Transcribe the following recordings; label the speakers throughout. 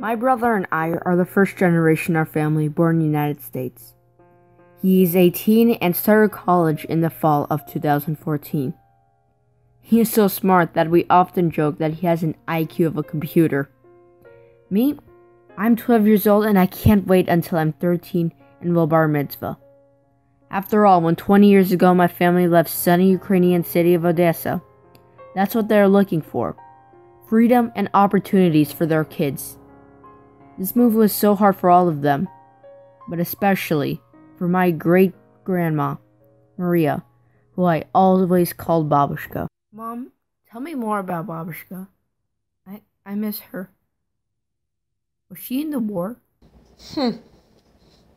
Speaker 1: My brother and I are the first generation of our family born in the United States. He is 18 and started college in the fall of 2014. He is so smart that we often joke that he has an IQ of a computer. Me, I'm 12 years old and I can't wait until I'm 13 and will bar mitzvah. After all, when 20 years ago my family left sunny Ukrainian city of Odessa, that's what they're looking for. Freedom and opportunities for their kids. This move was so hard for all of them, but especially for my great-grandma, Maria, who I always called Babushka. Mom, tell me more about Babushka. I miss her. Was she in the war?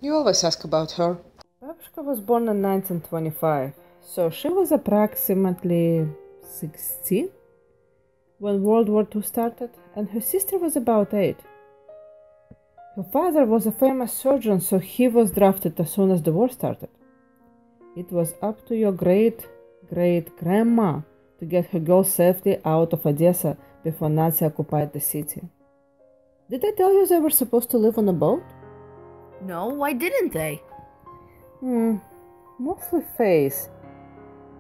Speaker 2: You always ask about her. Babushka was born in 1925, so she was approximately 16 when World War II started, and her sister was about 8. Her father was a famous surgeon, so he was drafted as soon as the war started. It was up to your great-great-grandma to get her girl safely out of Odessa before Nazi occupied the city. Did I tell you they were supposed to live on a boat?
Speaker 1: No, why didn't they?
Speaker 2: Mostly face.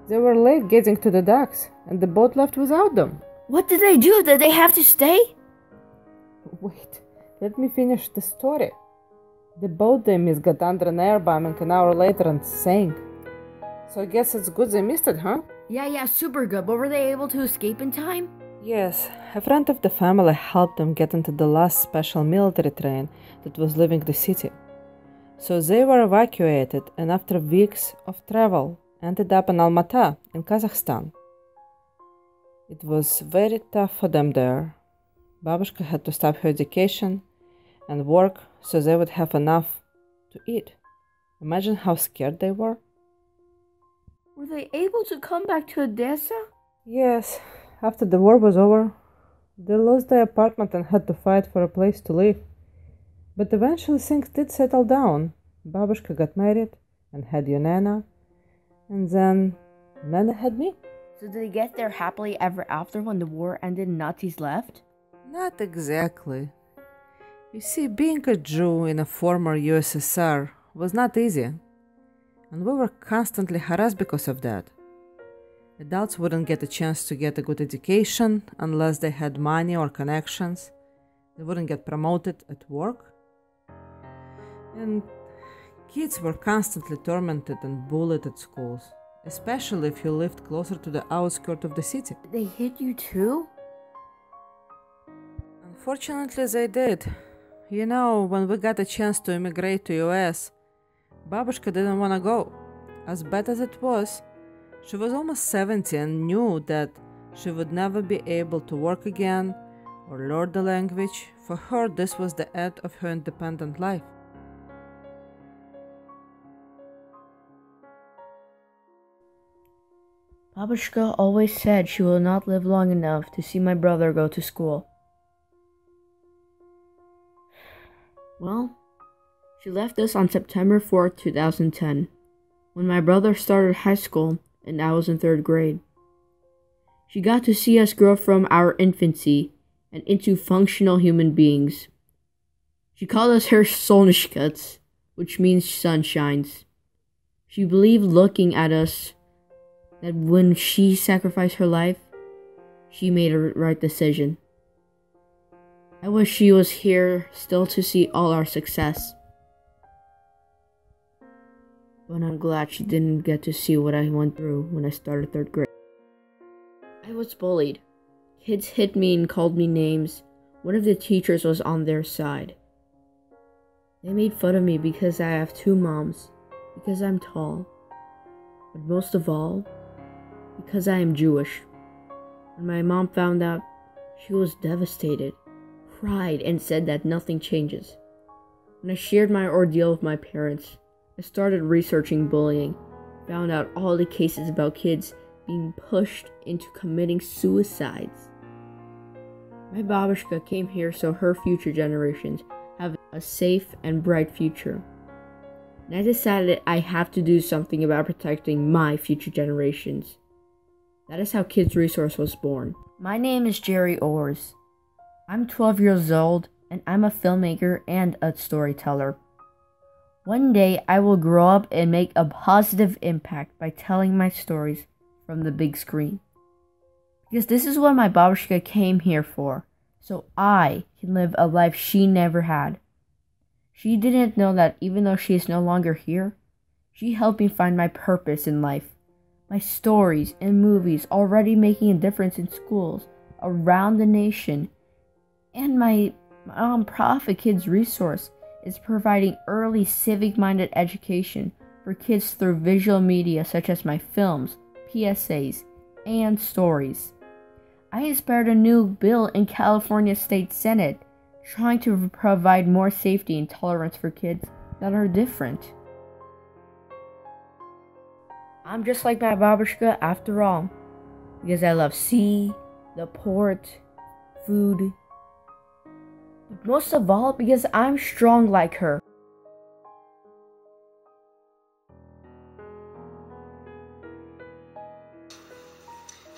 Speaker 2: They were late getting to the docks, and the boat left without them.
Speaker 1: What did they do? Did they have to stay?
Speaker 2: Wait, let me finish the story. The boat they missed got under an air bombing an hour later and sank. So I guess it's good they missed it, huh?
Speaker 1: Yeah, super good. But were they able to escape in time?
Speaker 2: Yes, a friend of the family helped them get into the last special military train that was leaving the city. So they were evacuated and after weeks of travel ended up in Almaty in Kazakhstan. It was very tough for them there. Babushka had to stop her education and work so they would have enough to eat. Imagine how scared they were.
Speaker 1: Were they able to come back to Odessa?
Speaker 2: Yes, after the war was over, they lost their apartment and had to fight for a place to live. But eventually things did settle down. Babushka got married and had Yonena, and then Nana had me.
Speaker 1: So did they get there happily ever after when the war ended and Nazis left?
Speaker 2: Not exactly. You see, being a Jew in a former USSR was not easy, and we were constantly harassed because of that. Adults wouldn't get a chance to get a good education unless they had money or connections. They wouldn't get promoted at work. And kids were constantly tormented and bullied at schools, especially if you lived closer to the outskirts of the city.
Speaker 1: Did they hit you too?
Speaker 2: Unfortunately, they did. You know, when we got a chance to immigrate to US, Babushka didn't want to go. As bad as it was, she was almost 70 and knew that she would never be able to work again or learn the language. For her, this was the end of her independent life.
Speaker 1: Babushka always said she will not live long enough to see my brother go to school. Well, she left us on September 4th, 2010, when my brother started high school and I was in 3rd grade. She got to see us grow from our infancy and into functional human beings. She called us her Solnishkats, which means sunshines. She believed looking at us that when she sacrificed her life, she made a right decision. I wish she was here still to see all our success. But I'm glad she didn't get to see what I went through when I started 3rd grade. I was bullied. Kids hit me and called me names. One of the teachers was on their side. They made fun of me because I have 2 moms, because I'm tall, but most of all, because I am Jewish. When my mom found out, she was devastated, cried, and said that nothing changes. When I shared my ordeal with my parents, I started researching bullying, found out all the cases about kids being pushed into committing suicides. My babushka came here so her future generations have a safe and bright future. And I decided I have to do something about protecting my future generations. That is how Kids Resource was born. My name is Gerry Orz. I'm 12 years old and I'm a filmmaker and a storyteller. One day, I will grow up and make a positive impact by telling my stories from the big screen. Because this is what my babushka came here for, so I can live a life she never had. She didn't know that even though she is no longer here, she helped me find my purpose in life. My stories and movies already making a difference in schools around the nation, and my nonprofit Kids Resource is providing early civic-minded education for kids through visual media such as my films, PSAs, and stories. I inspired a new bill in California State Senate trying to provide more safety and tolerance for kids that are different. I'm just like my babushka after all, because I love sea, the port, food, but most of all because I'm strong like her.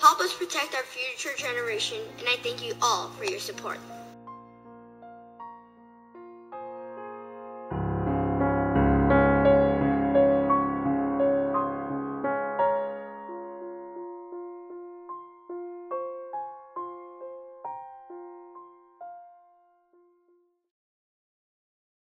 Speaker 3: Help us protect our future generation, and I thank you all for your support.